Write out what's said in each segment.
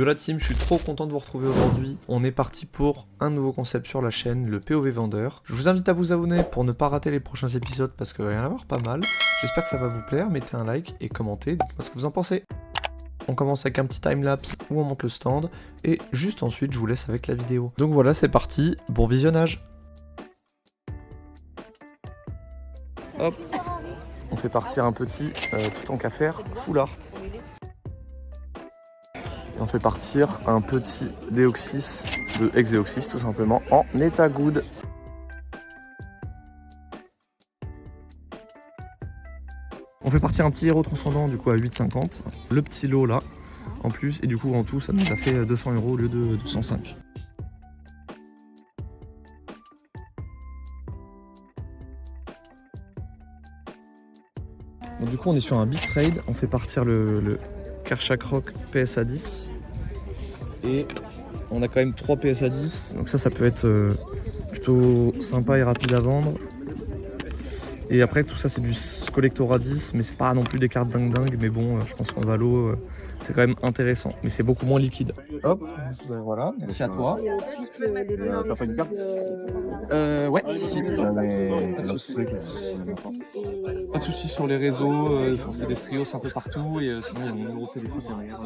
Yo la team, je suis trop content de vous retrouver aujourd'hui. On est parti pour un nouveau concept sur la chaîne, le POV vendeur. Je vous invite à vous abonner pour ne pas rater les prochains épisodes parce qu'il va y en avoir pas mal. J'espère que ça va vous plaire, mettez un like et commentez, dites-moi ce que vous en pensez. On commence avec un petit timelapse où on monte le stand et juste ensuite je vous laisse avec la vidéo. Donc voilà, c'est parti, bon visionnage. Hop, on fait partir un petit tout en qu'à faire full art. Et on fait partir un petit Deoxys de Exeoxys tout simplement en état good. On fait partir un petit héros transcendant du coup à 8,50. Le petit lot là en plus et du coup en tout ça nous a fait 200 € au lieu de 205. Donc, du coup on est sur un big trade, on fait partir le Karchak Rock PSA 10 et on a quand même 3 PSA 10 donc ça peut être plutôt sympa et rapide à vendre. Et après tout ça c'est du collector à 10 mais c'est pas non plus des cartes dingue mais bon je pense qu'en valo c'est quand même intéressant mais c'est beaucoup moins liquide. Hop, voilà, merci à toi. Et ensuite, T'as fait une carte ouais, si. Pas de soucis. Pas de soucis sur les réseaux, c'est des trios un peu partout et sinon il y a mon numéro de téléphone derrière.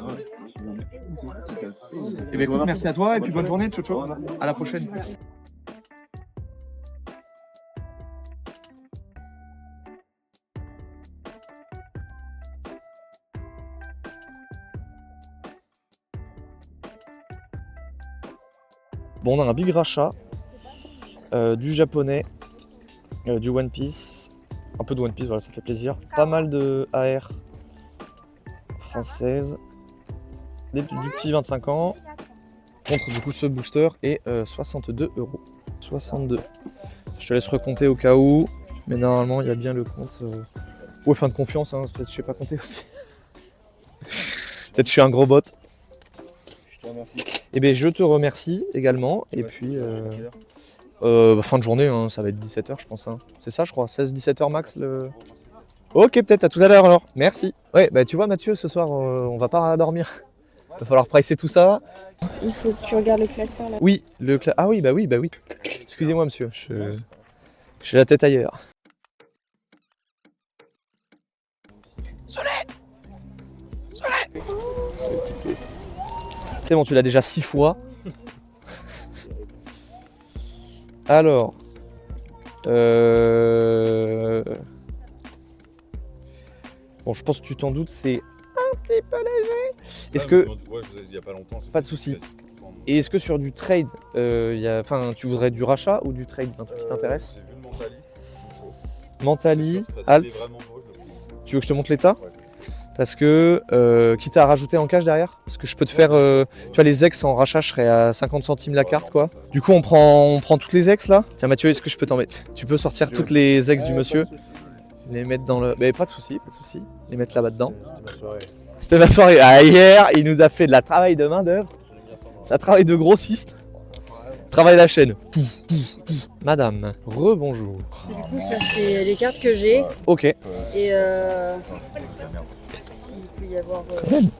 Et bien écoute, merci à toi et puis bonne journée, ciao ciao, à la prochaine. Bon, on a un big rachat, du japonais, du One Piece, un peu de One Piece, voilà, ça fait plaisir. Pas mal de AR française, du petit 25 ans, contre du coup ce booster et 62 €. 62. Je te laisse recompter au cas où, mais normalement il y a bien le compte. Ouais, fin de confiance, hein, peut-être je sais pas compter aussi. Peut-être je suis un gros bot. Je te remercie. Eh bien, je te remercie également. Et puis, fin de journée, hein, ça va être 17 h, je pense. Hein. C'est ça, je crois. 16-17 h max. Ok, peut-être. À tout à l'heure alors. Merci. Ouais, bah tu vois, Mathieu, ce soir, on va pas dormir. Il va falloir pricer tout ça. il faut que tu regardes le classeur là. Oui, ah oui, bah oui. Excusez-moi, monsieur. J'ai la tête ailleurs. Soleil. C'est bon, tu l'as déjà 6 fois. Alors. Bon, je pense que tu t'en doutes, c'est un petit peu léger. Est-ce que. Ouais, je vous ai dit il y a pas longtemps. Pas de soucis. Et est-ce que sur du trade, tu voudrais du rachat ou du trade, un truc qui t'intéresse? J'ai vu le Mentali. Mentali, Alt. Tu veux que je te montre l'état? Ouais. Parce que, quitte à rajouter en cash derrière, parce que je peux te faire, tu vois, les ex en rachat, je serais à 50 centimes la carte, quoi. Du coup, on prend toutes les ex là. Tiens, Mathieu, est-ce que je peux t'en mettre? Tu peux sortir toutes les ex du monsieur, les mettre dans le. Mais pas de soucis, les mettre là-bas dedans. C'était ma soirée. C'était ma soirée. Ah, hier, il nous a fait de la travail de main d'œuvre, la travail de grossiste, travail la chaîne. Madame, rebonjour. Du coup, ça c'est les cartes que j'ai. Ok. Et s'il peut y avoir.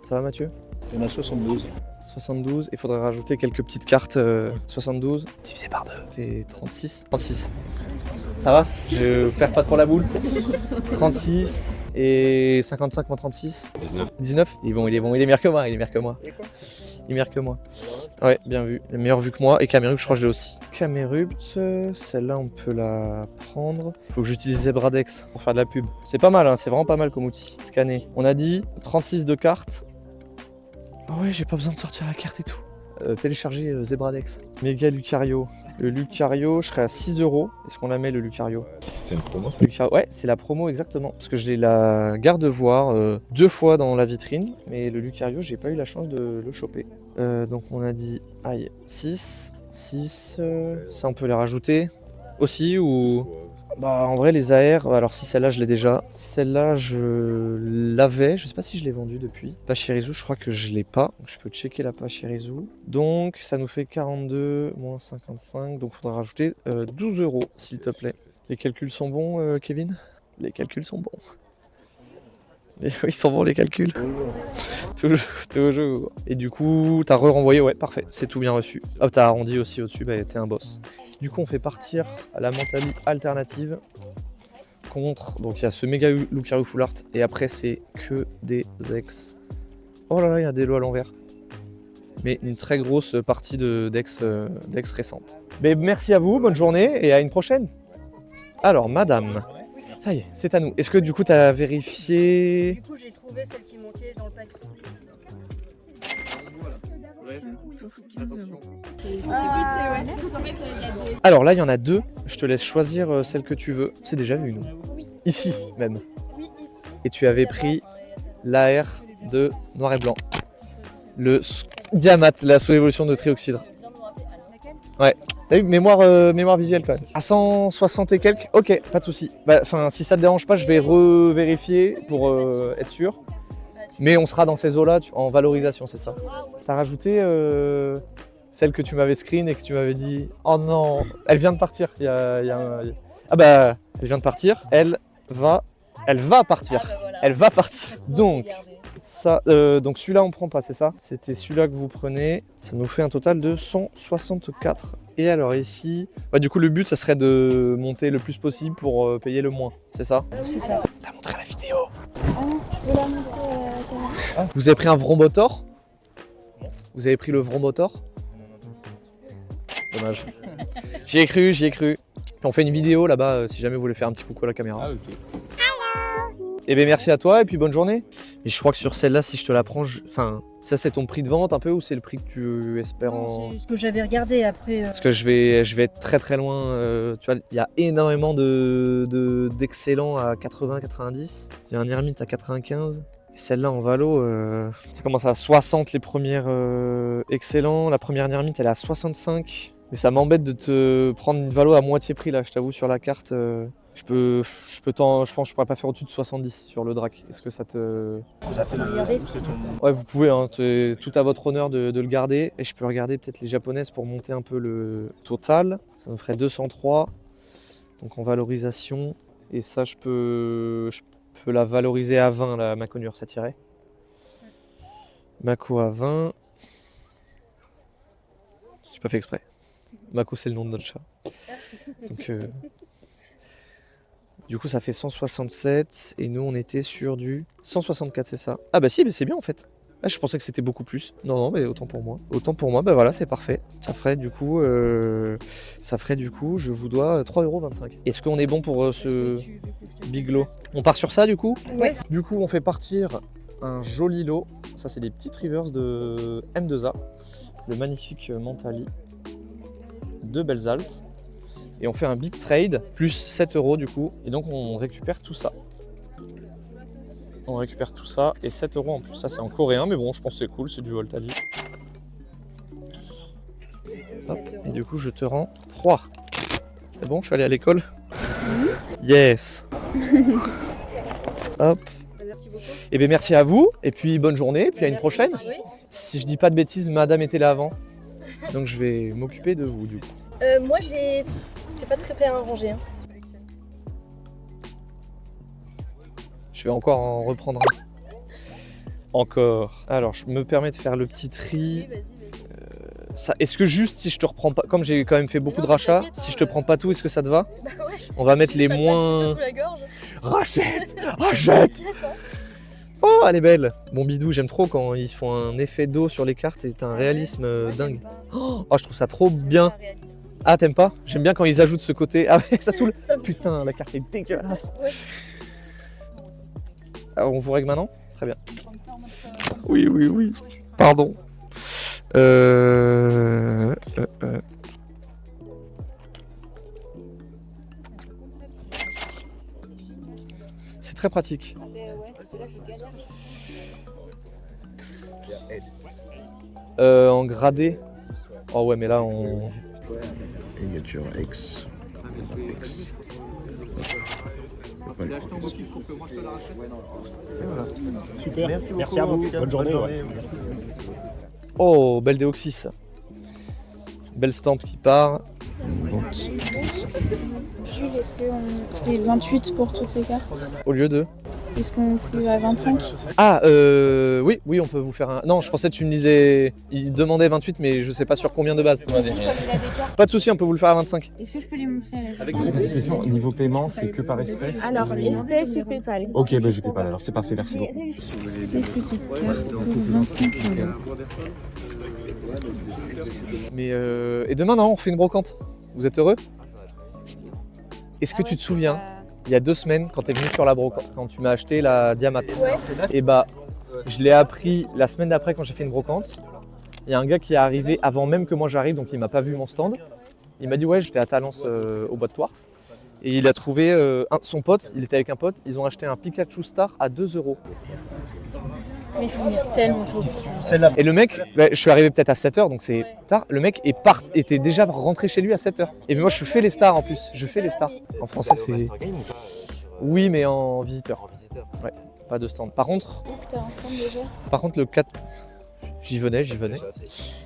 Ça va, Mathieu? Il y en a 72. 72, il faudrait rajouter quelques petites cartes. 72, divisé par 2, fait 36. 36. Ça va? Je perds pas trop la boule. 36 et 55 moins 36. 19. 19? Il est bon, il est meilleur que moi, Il est meilleur que moi. Ouais, bien vu. Il est meilleur vu que moi. Et Camerupt, je crois que je l'ai aussi. Camerupt, celle-là, on peut la prendre. Faut que j'utilise Zebradex pour faire de la pub. C'est pas mal, hein, c'est vraiment pas mal comme outil. Scanner. On a dit 36 de cartes. Oh ouais, j'ai pas besoin de sortir la carte et tout. Télécharger Zebradex. Méga Lucario. Le Lucario, je serais à 6 €. Est-ce qu'on la met le Lucario? C'était une promo ça? Ouais, c'est la promo exactement. Parce que j'ai la garde-voir 2 fois dans la vitrine. Mais le Lucario, j'ai pas eu la chance de le choper. Donc on a dit, 6. 6. Ça, on peut les rajouter aussi ou... Bah en vrai les AR, alors si celle-là je l'ai déjà, celle-là je l'avais, je sais pas si je l'ai vendue depuis. Pachirisu je crois que je l'ai pas, donc je peux checker la Pachirisu. Donc ça nous fait 42 moins 55, donc il faudra rajouter 12 € s'il te plaît. Les calculs sont bons Kevin? Les calculs sont bons. Et oui, ils sont bons les calculs. Toujours, toujours. Et du coup, t'as renvoyé, ouais, parfait, c'est tout bien reçu. Hop, t'as arrondi aussi au-dessus, bah t'es un boss. Du coup, on fait partir à la Mentali alternative contre. Donc, il y a ce méga Lucario Full Art, et après, c'est que des ex. Oh là là, il y a des lots à l'envers. Mais une très grosse partie d'ex récentes. Mais merci à vous, bonne journée, et à une prochaine. Alors, madame. Ça y est, c'est à nous. Est-ce que du coup, tu as vérifié? Du coup, j'ai trouvé celle qui manquait dans le pack. Alors là, il y en a deux. Je te laisse choisir celle que tu veux. C'est déjà une. Oui. Ici, même. Oui, ici. Et tu avais pris l'AR de noir et blanc. Le Diamat, la sous-évolution de Trioxydre. Ouais. T'as eu mémoire visuelle quand même. À 160 et quelques, ok, pas de souci. Enfin, si ça te dérange pas, je vais revérifier pour être sûr. Mais on sera dans ces eaux-là en valorisation, c'est ça. T'as rajouté celle que tu m'avais screen et que tu m'avais dit « Oh non, elle vient de partir. » Ah bah, elle vient de partir. Elle va partir. Elle va partir. Donc, ça, donc celui-là on prend pas, c'est ça? C'était celui-là que vous prenez. Ça nous fait un total de 164. Et alors ici, du coup le but ça serait de monter le plus possible pour payer le moins, c'est ça? C'est ça. T'as montré la vidéo. Je vais la montrer. Vous avez pris un Vrombotor? Vous avez pris le Vrombotor? Dommage. J'y ai cru. Puis on fait une vidéo là-bas si jamais vous voulez faire un petit coucou à la caméra. Ah, ok. Et bien merci à toi et puis bonne journée. Et je crois que sur celle-là, si je te la prends, enfin, ça c'est ton prix de vente un peu ou c'est le prix que tu espères en... C'est ce que j'avais regardé après. Parce que je vais être très très loin. Tu vois, il y a énormément d'excellents à 80-90. Il y a un Hermite à 95. Et celle-là en valo, ça commence à 60 les premières excellents. La première Hermite elle est à 65. Mais ça m'embête de te prendre une valo à moitié prix là, je t'avoue, sur la carte. Je pense que je pourrais pas faire au-dessus de 70 sur le drac. Est-ce que ça te... Ouais, vous pouvez, hein, c'est tout à votre honneur de le garder. Et je peux regarder peut-être les japonaises pour monter un peu le total. Ça me ferait 203. Donc en valorisation. Et ça, je peux la valoriser à 20, la Maconure, ça tirait. Mako à 20. J'ai pas fait exprès. Mako, c'est le nom de notre chat. Donc... Du coup, ça fait 167 et nous, on était sur du 164, c'est ça? Ah bah si, mais c'est bien en fait. Ah, je pensais que c'était beaucoup plus. Non, mais autant pour moi. Bah voilà, c'est parfait. Ça ferait du coup, je vous dois 3,25 €. Est-ce qu'on est bon pour ce big lot? On part sur ça du coup? Ouais. Du coup, on fait partir un joli lot. Ça, c'est des petites rivers de M2A. Le magnifique Mentali. Deux belles altes. Et on fait un big trade, plus 7 € du coup. Et donc on récupère tout ça. On récupère tout ça et 7 € en plus. Ça c'est en coréen, mais bon, je pense que c'est cool, c'est du Voltali. Hop. Et du coup, je te rends 3. C'est bon, je suis allé à l'école? Yes. Hop. Merci beaucoup. Et bien merci à vous, et puis bonne journée, et puis à une prochaine. Oui. Si je dis pas de bêtises, madame était là avant. Donc je vais m'occuper de vous du coup. Moi j'ai... C'est pas très bien rangé. Hein. Je vais encore en reprendre un. Encore. Alors, je me permets de faire le petit tri. Vas-y. Est-ce que juste si je te reprends pas, comme j'ai quand même fait beaucoup de rachats, si je te prends pas tout, est-ce que ça te va? Bah ouais. On va mettre les moins... Sous la gorge. Rachète! Rachète! Oh, elle est belle! Bon bidou, j'aime trop quand ils font un effet d'eau sur les cartes et t'as un réalisme dingue. Oh, je trouve ça trop bien. Ah, t'aimes pas? J'aime bien quand ils ajoutent ce côté. Ah ouais, ça saoule. Putain, la carte est dégueulasse. Ouais. Alors, on vous règle maintenant? Très bien. Oui. Pardon. C'est très pratique. En gradé. Oh ouais, mais là on... X. Super, merci à vous, bonne journée. Oh, belle Deoxys. Belle stampe qui part. Jules, est-ce que c'est 28 pour toutes ces cartes? Au lieu de... Est-ce qu'on fait à 25? Ah, oui, on peut vous faire un... Non, je pensais que tu me disais... Il demandait 28, mais je sais pas sur combien de base. Pas de souci, on peut vous le faire à 25. Est-ce que je peux les montrer à la Question, niveau paiement, c'est que par espèce? Alors, espèce ou PayPal? Ok, bah je PayPal alors, c'est parfait, merci beaucoup. Cette petite carte pour 25 €. Mais et demain, non, on refait une brocante. Vous êtes heureux? Est-ce que tu te souviens, il y a 2 semaines, quand tu es venu sur la brocante, quand tu m'as acheté la Diamat, et bah, je l'ai appris la semaine d'après quand j'ai fait une brocante. Il y a un gars qui est arrivé avant même que moi j'arrive, donc il m'a pas vu mon stand. Il m'a dit ouais, j'étais à Talence au bois de Thouars. Et il a trouvé son pote, il était avec un pote, ils ont acheté un Pikachu Star à 2 €. Mais il faut venir tellement tôt pour ça. Et le mec, bah, je suis arrivé peut-être à 7h, donc c'est tard. Le mec était déjà rentré chez lui à 7h. Et moi je fais les stars en plus, je fais les stars. En français c'est... Oui, mais en visiteur. Ouais, pas de stand. Par contre, Donc t'as un stand déjà? le 4... J'y venais.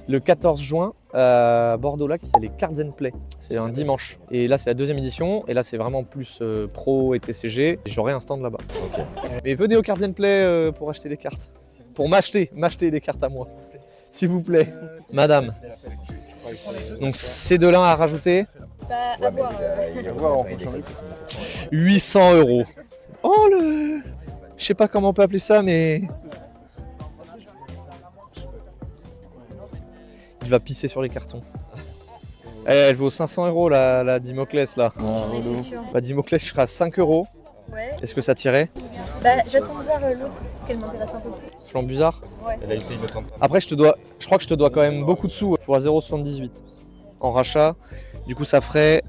Le 14 juin, à Bordeaux-Lac, il y a les Cards and Play. C'est un dimanche. Et là, c'est la 2e édition. Et là, c'est vraiment plus pro et TCG. Et j'aurai un stand là-bas. Okay. Mais venez au Cards and Play pour acheter des cartes. Pour m'acheter des cartes à moi. S'il vous plaît. Madame. Donc, c'est de là à rajouter. Bah, à voir. Il va voir en fonction des 800 €. Oh le... Je sais pas comment on peut appeler ça, mais... Il va pisser sur les cartons. Elle vaut 500 € la Dimoclès là. Bah Dimoclès, je serai à 5 €. Ouais. Est-ce que ça tirait? Bah, j'attends de voir l'autre parce qu'elle m'intéresse un peu plus. Flambusard. Elle a été une autre. Après, je crois que je te dois quand même beaucoup de sous pour 0,78 en rachat. Du coup, ça ferait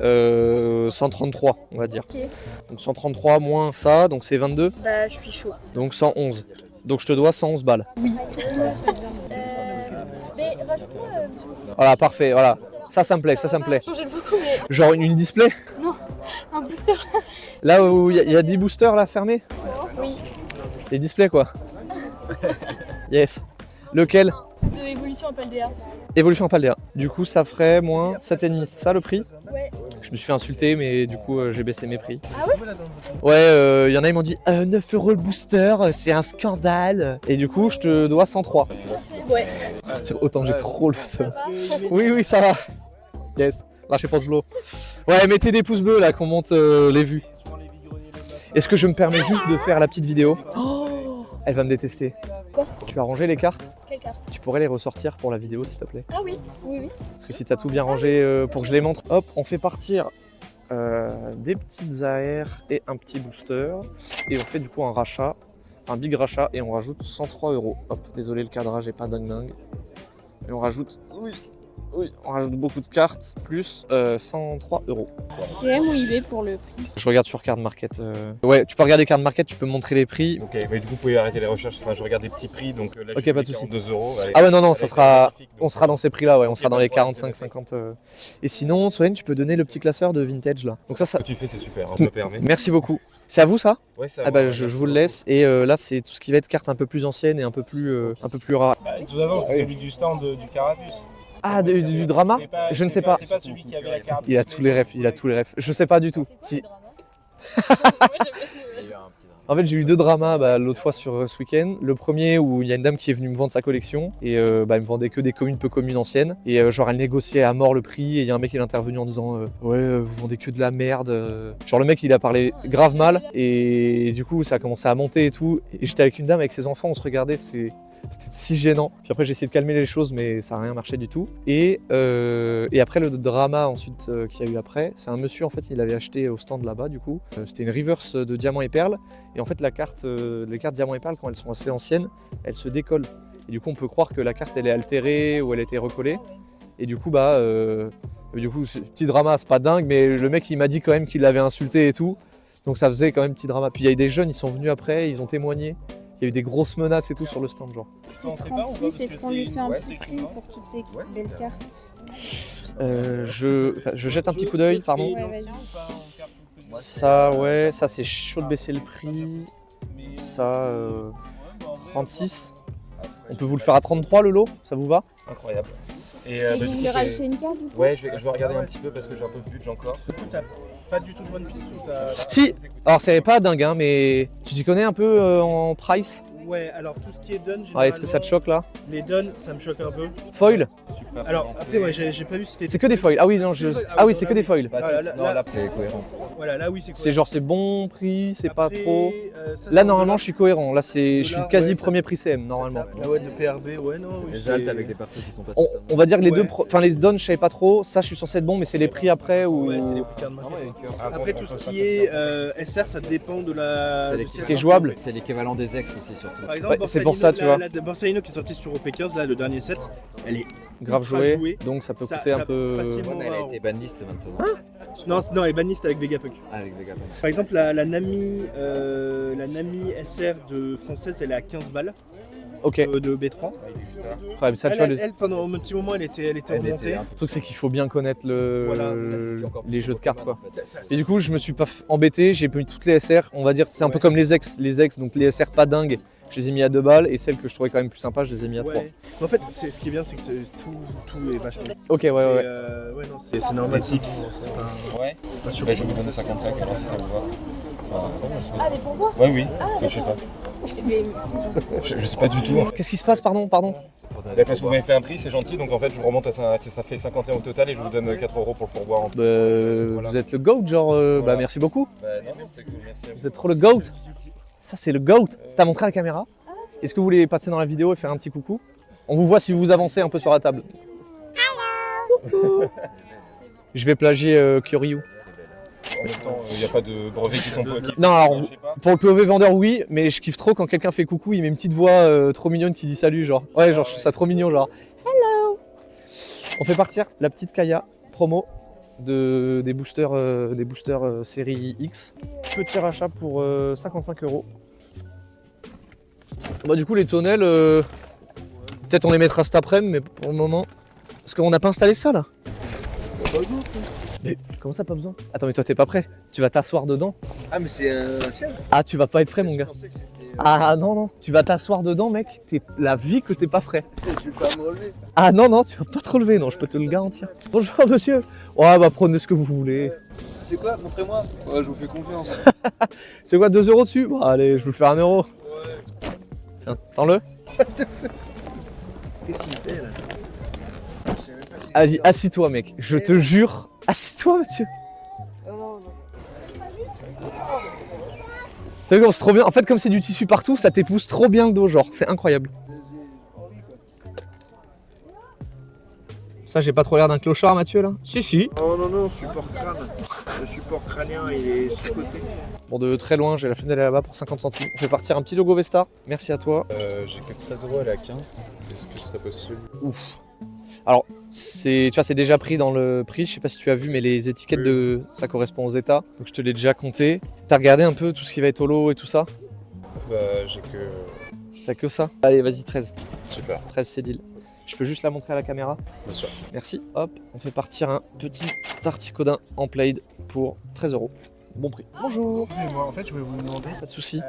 133, on va dire. Ok. Donc 133 moins ça, donc c'est 22. Bah, je suis chaud. Donc 111. Donc je te dois 111 balles. Mais rajoute-moi. Voilà, parfait, voilà. Ça me plaît. Changer beaucoup, mais Genre une display? un booster. Là où il y a 10 boosters là fermés? Oui. Les displays quoi. Yes. Lequel? De évolution à Paldea. Évolution à Paldea. Du coup, ça ferait moins 7,5. C'est ça le prix? Ouais. Je me suis fait insulter, mais du coup, j'ai baissé mes prix. Ah ouais? Ouais, il y en a, ils m'ont dit 9 € le booster, c'est un scandale. Et du coup, je te dois 103. Ouais. Autant que j'ai trop le seum. Oui, ça va. Yes. Lâchez pouce bleu. Ouais, mettez des pouces bleus là, qu'on monte les vues. Est-ce que je me permets juste de faire la petite vidéo? Elle va me détester. Quoi? Tu as rangé les cartes? Quelle carte? Tu pourrais les ressortir pour la vidéo, s'il te plaît? Ah oui. Parce que si t'as tout bien rangé pour que je les montre, hop, on fait partir des petites AR et un petit booster. Et on fait du coup un rachat, un big rachat, et on rajoute 103 €. Hop, désolé, le cadrage est pas dingue. Et on rajoute, on rajoute beaucoup de cartes, plus 103 €. CM ou eBay pour le prix? Je regarde sur Card Market. Ouais, tu peux regarder Card Market, tu peux montrer les prix. Ok, mais du coup, vous pouvez arrêter les recherches. Enfin, je regarde les petits prix, donc là, Ok, j'ai pas mis de souci. 42 €. Allez. Ah ouais, non, ça Avec sera... graphique, donc, On sera dans ces prix-là, ouais. On sera dans les pas de problème, 45, 50. Et sinon, Solène, tu peux donner le petit classeur de vintage là. Donc ça... Ce que tu fais, c'est super, hein, je me permets. Merci beaucoup. C'est à vous ça? Ouais, ça Ah bah je vous le laisse. Et là, c'est tout ce qui va être carte un peu plus ancienne et un peu plus rare. Tout d'abord, c'est celui du stand du Carapuce. Ah, du drama? C'est pas- Je ne c'est sais pas. C'est pas celui qui avait la carte. Il a tous les refs, Je sais pas du tout. Si... En fait, j'ai eu 2 dramas l'autre fois sur ce week-end. Le premier où il y a une dame qui est venue me vendre sa collection et elle me vendait que des peu communes anciennes. Et genre, elle négociait à mort le prix et il y a un mec qui est intervenu en disant ouais, vous vendez que de la merde. Genre, le mec il a parlé grave mal et du coup, ça a commencé à monter et tout. Et j'étais avec une dame avec ses enfants, on se regardait, c'était si gênant. Puis après, j'ai essayé de calmer les choses, mais ça n'a rien marché du tout. Et après, le drama ensuite qu'il y a eu après, c'est un monsieur, en fait, il avait acheté au stand là-bas, du coup. C'était une reverse de diamants et perles. Et en fait, les cartes diamants et perles, quand elles sont assez anciennes, elles se décollent. Et du coup, on peut croire que la carte, elle est altérée ou elle a été recollée. Et du coup, ce petit drama, c'est pas dingue, mais le mec, il m'a dit quand même qu'il l'avait insulté et tout. Donc ça faisait quand même petit drama. Puis il y a eu des jeunes, ils sont venus après, ils ont témoigné. Il y a eu des grosses menaces et tout sur le stand, genre. C'est 36, est-ce qu'on lui fait un petit prix pour toutes ces belles cartes? Je jette un petit coup d'œil, pardon. Ouais, vas-y. Ça, ouais, ça c'est chaud de baisser le prix. Ça, 36. On peut vous le faire à 33 le lot, ça vous va? Incroyable. Et Et vous voulez rajouter une carte du coup? ouais, je vais regarder un petit peu parce que j'ai un peu de budget encore. pas du tout de One Piece ou t'as... Si, alors c'est pas dingue, hein, mais tu t'y connais un peu en price? Ouais, alors tout ce qui est done, Ouais, est-ce que ça te choque là? Les done, ça me choque un peu. Foil? Alors après, ouais, j'ai pas vu si c'était... C'est que des foils. Ah oui, non, ah oui, c'est que des foils. Là, c'est cohérent. voilà, là oui, c'est C'est genre c'est bon prix, c'est pas Après, trop. ça, Là c'est normalement au-delà. je suis cohérent. Là je suis quasi ouais, premier prix CM normalement. Ah ouais, de PRB, ouais, non. oui, Les c'est- altes avec des persos qui sont pas On, spécialement. on va dire que les Ouais. deux, enfin les dons je savais pas trop. Ça je suis censé être bon, mais c'est les prix après ou. Ouais, c'est les week-ends marqués. Après, tout ce qui est SR, ça dépend de la... C'est jouable. C'est l'équivalent des ex aussi surtout. Par exemple, Ouais, c'est pour ça, tu vois. La Borsalino qui est sortie sur OP15, là, le dernier set, elle est Grave ultra joué, jouée. donc ça peut Ça- coûter ça un peu. facilement- Ouais, mais elle a été banlist maintenant. Non, elle est banniste avec Vegapunk. Avec Vegapunk. Par exemple, la Nami SR de française, elle est à 15 balles Ok. de B3. Ouais, mais ça, tu vois, Elle, pendant un petit moment, elle était remontée. le truc c'est qu'il faut bien connaître Voilà, les jeux de cartes quoi. Ça- Et du coup je me suis pas embêté, j'ai mis toutes les SR. On va dire c'est un peu comme les ex, donc les SR pas dingues. Je les ai mis à 2 balles et celles que je trouvais quand même plus sympas, je les ai mis à 3. Ouais. Mais en fait, ce qui est bien, c'est que tout est vachement bien. Ok, ouais, ouais. Ouais, non, c'est normal. tips. Ouais. Pas sûr. Bah, je vais vous donner 55 alors si ça vous va. Voilà. Ah, des pourboires? Ouais, oui. Je sais pas. Mais c'est gentil. Je sais pas du tout. Qu'est-ce qui se passe, pardon? Bah, parce que vous m'avez fait un prix, c'est gentil, donc en fait je vous remonte à ça fait 51 au total et je vous donne 4 € pour le pourboire. Vous êtes le GOAT, genre, bah merci beaucoup. Bah, non, c'est que merci à vous. Vous êtes trop le GOAT. Ça, c'est le GOAT. T'as montré à la caméra. Est-ce que vous voulez passer dans la vidéo et faire un petit coucou? On vous voit si vous avancez un peu sur la table. Coucou. Je vais plagier Kyoryu. En même temps, il n'y a pas de brevets qui sont bloqués. Non, alors, Je sais pas. pour le POV vendeur, oui, mais je kiffe trop quand quelqu'un fait coucou, il met une petite voix trop mignonne qui dit salut, genre. Ouais, genre, je trouve ça trop mignon, genre. Hello. On fait partir la petite Kaya promo des boosters série X. Petit rachat pour 55 €. Bah, du coup, les tonnelles, peut-être on les mettra cet après-midi, mais pour le moment. Parce qu'on n'a pas installé ça là. Mais comment ça, pas besoin? Attends, mais toi, t'es pas prêt? Tu vas t'asseoir dedans? Ah, mais c'est un ciel. Ah, tu vas pas être prêt, mon gars. Ah non, non, tu vas t'asseoir dedans, mec. T'es la vie que t'es pas prêt. Tu peux pas me relever. Ah non, non, tu vas pas te relever, non, je peux te le garantir. Bonjour, monsieur. Ouais, bah prenez ce que vous voulez. C'est quoi? Montrez-moi. Ouais, je vous fais confiance. C'est quoi, 2 € dessus? Bon, allez, je vous le fais 1 €. Tiens, prends-le. Qu'est-ce qu'il fait là? Vas-y, assis-toi, mec. Je te jure. Assis-toi, monsieur. T'as vu comme c'est trop bien? En fait, comme c'est du tissu partout, ça t'épouse trop bien le dos, genre. C'est incroyable. Ça, j'ai pas trop l'air d'un clochard, Mathieu, là? Si, si. Oh non, non, support crâne. Le support crânien, il est sous-côté. Bon, de très loin, j'ai la flemme d'aller là-bas pour 50 centimes. On fait partir un petit logo Vesta. Merci à toi. J'ai que 13 €, elle est à 15. Est-ce que ce serait possible? Ouf. Alors, tu vois, c'est déjà pris dans le prix. Je sais pas si tu as vu, mais les étiquettes de ça correspond aux états. Donc, je te l'ai déjà compté. T'as regardé un peu tout ce qui va être holo et tout ça? Bah, j'ai que. T'as que ça? Allez, vas-y, 13. Super, 13, c'est deal. Je peux juste la montrer à la caméra? bien sûr. Merci. Hop, on fait partir un petit Tarticodin en plaid pour 13 €. Bon prix. Bonjour. Excusez-moi, en fait, je voulais vous demander. Pas de soucis.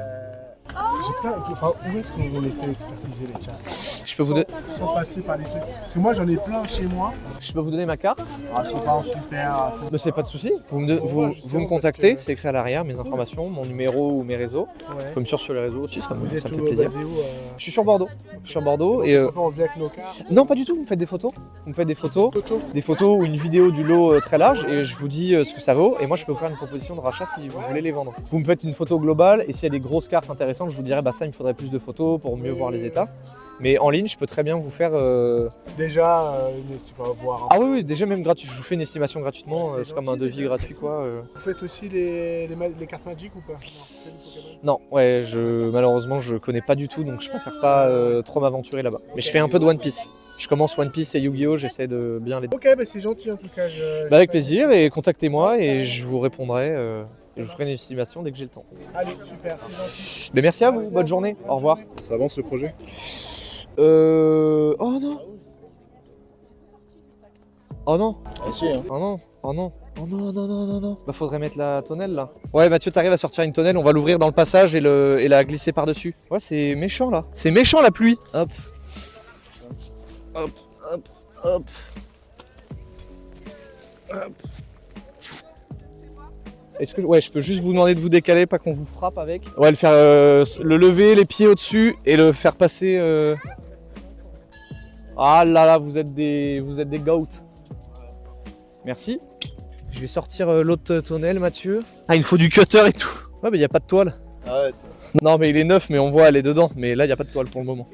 J'ai plein. Enfin, où est-ce qu'on les fait expertiser les chats? Je peux vous, Sans passer par les trucs. Parce que moi, j'en ai plein chez moi. je peux vous donner ma carte? Ah, ils sont pas en super. Mais c'est pas de soucis. Vous me contactez, c'est écrit à l'arrière, mes informations, mon numéro ou mes réseaux. Vous pouvez me suivre sur les réseaux aussi, ça me Vous fait êtes plaisir. basé où Je suis sur Bordeaux. Je suis sur Bordeaux et on vit avec nos cartes. non, pas du tout. Vous me faites des photos. Vous me faites des photos ou une vidéo du lot très large et je vous dis ce que ça vaut. Et moi, je peux vous faire une proposition de rachat si vous voulez les vendre. Vous me faites une photo globale et s'il y a des grosses cartes intéressantes, je vous dirai bah ça, il me faudrait plus de photos pour mieux voir les états. Mais en ligne, je peux très bien vous faire. Déjà, tu vas voir. Ah oui, oui, déjà même gratuit. Je vous fais une estimation gratuitement. C'est comme un devis gratuit, quoi. Vous faites aussi les cartes Magic ou pas? Non, ouais, malheureusement, je connais pas du tout, donc je préfère pas trop m'aventurer là-bas. Mais je fais un peu de One Piece. Je commence One Piece et Yu-Gi-Oh! J'essaie de bien les. Ok, bah c'est gentil en tout cas. Bah avec plaisir et contactez-moi et je vous répondrai. Et je vous ferai une estimation dès que j'ai le temps. Allez, super, c'est gentil. Mais merci à vous, bonne journée, au revoir. Ça avance le projet? Oh non. Oh non. Ah si, hein. Oh non. Oh non. Oh non, non, non, non, non. Bah faudrait mettre la tonnelle là. Ouais, Mathieu, t'arrives à sortir une tonnelle, on va l'ouvrir dans le passage et la glisser par-dessus. Ouais, c'est méchant là. C'est méchant la pluie. Hop. Hop, hop, hop. Hop. Est-ce que ouais, je peux juste vous demander de vous décaler, pas qu'on vous frappe avec. Ouais, le faire le lever, les pieds au-dessus et le faire passer. Ah là là, vous êtes des goats. Merci. Je vais sortir l'autre tonnelle, Mathieu. Ah, il me faut du cutter et tout. Ouais, mais il y a pas de toile. Arrête. Non, mais il est neuf, mais on voit elle est dedans. Mais là, il y a pas de toile pour le moment.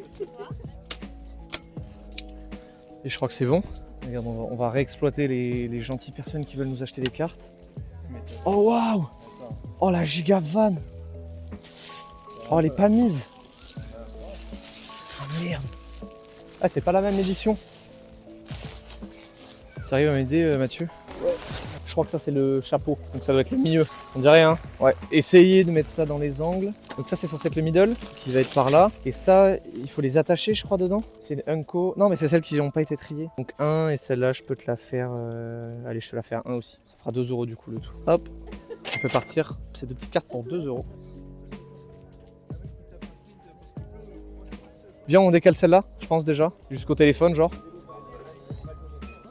Et je crois que c'est bon. Regarde, on va réexploiter les gentilles personnes qui veulent nous acheter des cartes. Oh waouh! Oh la giga van! Oh, elle est pas mise! Oh merde! Ah, c'est pas la même édition! T'arrives à m'aider, Mathieu? Ouais. Je crois que ça, c'est le chapeau, donc ça doit être le milieu. On dirait, hein? Ouais. Essayez de mettre ça dans les angles. Donc, ça, c'est censé être le middle, qui va être par là. Et ça, il faut les attacher, je crois, dedans. C'est une Unco. Non, mais c'est celles qui n'ont pas été triées. Donc, 1, et celle-là, je peux te la faire. Allez, je te la fais à 1 aussi. Ça fera 2 € du coup, le tout. Hop! On peut partir ces 2 petites cartes pour 2 €. Viens, on décale celle-là, je pense déjà. Jusqu'au téléphone, genre.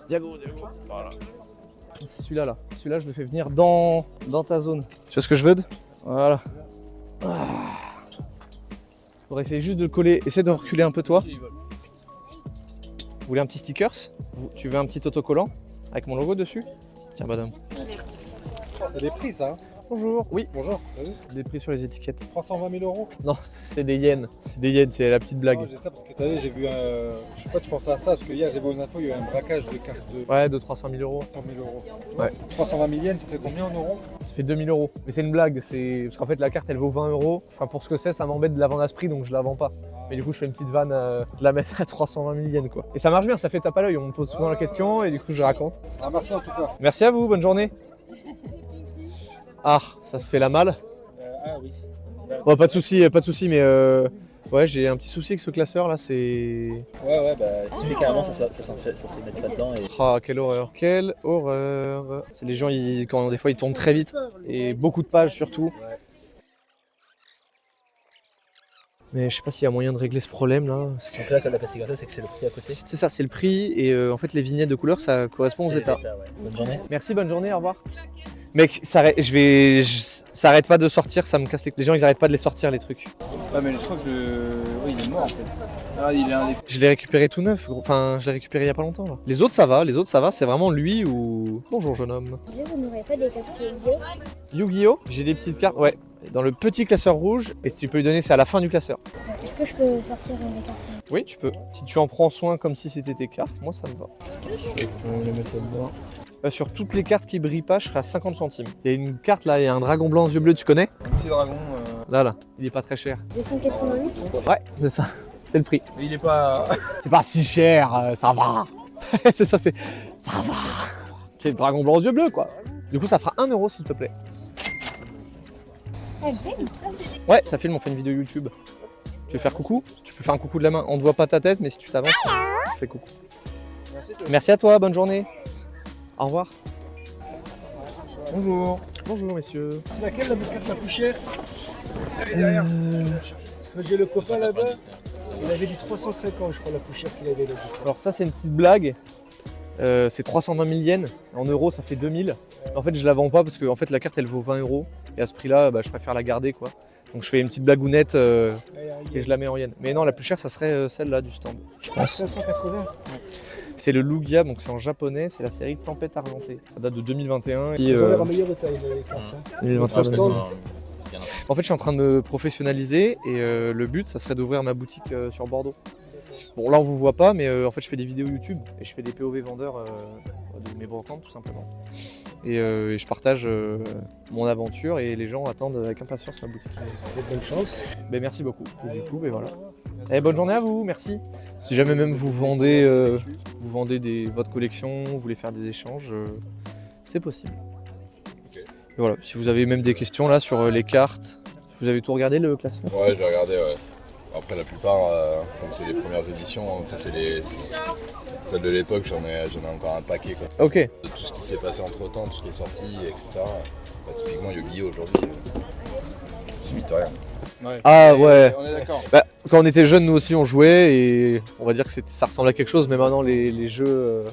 Diago. Voilà. C'est celui-là, là. Celui-là, je le fais venir dans ta zone. Tu vois ce que je veux? Voilà. Ah. Faudrait essayer juste de le coller. Essaie de reculer un peu, toi. Vous voulez un petit stickers? Tu veux un petit autocollant avec mon logo dessus? Tiens, madame. Merci. C'est des prix ça. Bonjour. Oui. Bonjour. Des prix sur les étiquettes. 320 000 €. Non, c'est des yens. C'est des yens, c'est la petite blague. J'ai ça parce que t'as vu, j'ai vu un. Je sais pas, tu pensais à ça parce que hier j'ai vu aux infos, il y a eu un braquage de cartes de Ouais, de 300 000 €. 100 000 €. Ouais. 320 000 yens, ça fait combien en euros? Ça fait 2000 €. Mais c'est une blague, parce qu'en fait la carte elle vaut 20 €. Enfin pour ce que c'est, ça m'embête de la vendre à ce prix donc je la vends pas. Mais du coup je fais une petite vanne de la mettre à 320 000 yens quoi. Et ça marche bien, ça fait tape à l'œil, on me pose souvent la question et du coup je raconte. Ah, merci en tout cas. Merci à vous, bonne journée. Ah, ça se fait la malle. Ah oui. Ouais, pas de souci, mais ouais, j'ai un petit souci avec ce classeur là, c'est. Ouais, bah si c'est carrément ça se met pas dedans. Et... Ah, quelle horreur, quelle horreur. C'est les gens, quand des fois ils tournent très vite et beaucoup de pages surtout. Mais je sais pas s'il y a moyen de régler ce problème là. Donc là, quand la passé comme ça, c'est que c'est le prix à côté. C'est ça, c'est le prix et en fait les vignettes de couleur ça correspond aux états. Ouais. Bonne journée. Merci, bonne journée, au revoir. Mec, ça arrête pas de sortir, ça me casse les gens, ils arrêtent pas de les sortir les trucs. Ouais, mais je crois que oui, il est mort en fait. Ah, il est un des... Je l'ai récupéré tout neuf, gros. Enfin, je l'ai récupéré il y a pas longtemps là. Les autres ça va, c'est vraiment lui ou... Bonjour jeune homme. Vous n'aurez pas des cartes Yu-Gi-Oh? Yu-Gi-Oh, j'ai des petites cartes, ouais. Dans le petit classeur rouge, et si tu peux lui donner, c'est à la fin du classeur. Est-ce que je peux sortir mes cartes? Oui, tu peux. Si tu en prends soin comme si c'était tes cartes, moi ça me va. Je vais les mettre là-dedans. Sur toutes les cartes qui brillent pas, je serai à 50 centimes. Il y a une carte là, il y a un dragon blanc aux yeux bleus, tu connais? Un petit dragon. Là, il est pas très cher. 288? Ouais, c'est ça. C'est le prix. Il est pas. C'est pas si cher, ça va. C'est ça, ça va. C'est le dragon blanc aux yeux bleus quoi. Du coup, ça fera 1 € s'il te plaît. Elle filme, ça c'est... Ouais, ça filme, on fait une vidéo YouTube. Tu veux faire coucou? Tu peux faire un coucou de la main. On ne voit pas ta tête, mais si tu t'avances, tu fais coucou. Merci à toi, bonne journée. Au revoir. Bonjour. Bonjour messieurs. C'est laquelle la biscotte la plus chère? J'ai le copain là-bas, il avait dit 350 je crois la plus chère qu'il avait là-bas. Alors ça c'est une petite blague. C'est 320 000 yens. En euros ça fait 2000. En fait je la vends pas parce que en fait, la carte elle vaut 20 €. Et à ce prix là je préfère la garder quoi. Donc je fais une petite blagounette et je la mets en yens. Mais non, la plus chère ça serait celle-là du stand. Je pense. 580. C'est le Lugia, donc c'est en japonais, c'est la série Tempête Argentée. Ça date de 2021. Ils ont l'air en meilleure taille les cartes. 2021. En fait je suis en train de me professionnaliser et le but ça serait d'ouvrir ma boutique sur Bordeaux. Bon là on vous voit pas mais en fait je fais des vidéos YouTube et je fais des POV vendeurs de mes brocantes tout simplement. Et je partage mon aventure et les gens attendent avec impatience ma boutique. Bonne chance. Ben, merci beaucoup. Et du coup, ben, voilà. Et bonne journée à vous, merci. Si jamais même vous vendez, votre collection, vous voulez faire des échanges, c'est possible. Okay. Et voilà, si vous avez même des questions là sur les cartes, vous avez tout regardé le classement? Ouais, j'ai regardé, ouais. Après la plupart, comme c'est les premières éditions, enfin c'est celles de l'époque, j'en ai encore un paquet quoi. Ok. De tout ce qui s'est passé entre temps, tout ce qui est sorti, etc. Bah, typiquement Yu-Gi-Oh aujourd'hui, limite rien. Ouais. Ah ouais. On est d'accord. Bah, quand on était jeunes, nous aussi on jouait et on va dire que ça ressemble à quelque chose, mais maintenant les jeux,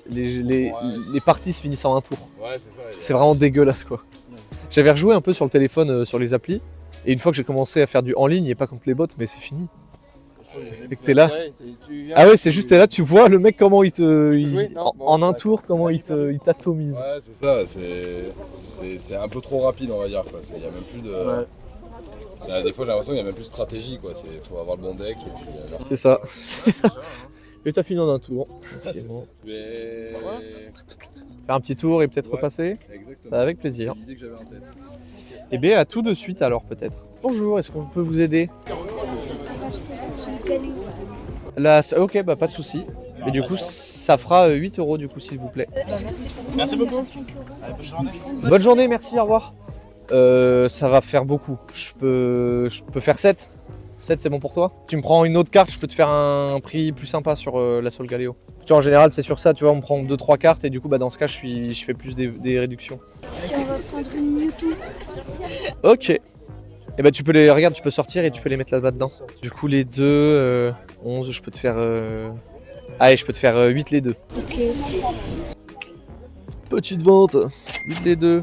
les parties se finissent en un tour. Ouais, c'est ça. C'est vraiment dégueulasse quoi. J'avais rejoué un peu sur le téléphone, sur les applis. Et une fois que j'ai commencé à faire du en ligne, et pas contre les bots, mais c'est fini. Et que t'es là. Ah ouais, c'est juste t'es là, tu vois le mec comment il te. En un tour, comment il t'atomise. Ouais, c'est ça, c'est un peu trop rapide, on va dire. Il y a même plus de. Des fois, j'ai l'impression qu'il n'y a même plus de stratégie, quoi. Faut avoir le bon deck. Et puis, c'est ça. Et t'as fini en un tour. Okay, c'est bon. Mais... Faire un petit tour et peut-être repasser. Exactement. Avec plaisir. C'est l'idée que j'avais en tête. Et bien à tout de suite alors peut-être. Bonjour, est-ce qu'on peut vous aider? Là, ok, bah pas de souci. Et du coup, ça fera 8 € du coup, s'il vous plaît. Merci beaucoup. Bonne journée, merci, au revoir. Ça va faire beaucoup. Je peux faire 7. 7, c'est bon pour toi? Tu me prends une autre carte, je peux te faire un prix plus sympa sur la Sol Galéo. Tu vois, en général, c'est sur ça, tu vois, on me prend 2-3 cartes et du coup, bah, dans ce cas, je fais plus des réductions. Et on va prendre une Mewtwo. Ok. Et bah, tu peux regarde, tu peux sortir et tu peux les mettre là-bas dedans. Du coup, les deux, 11, je peux te faire. Allez, je peux te faire 8 les deux. Ok. Petite vente, 8 les deux.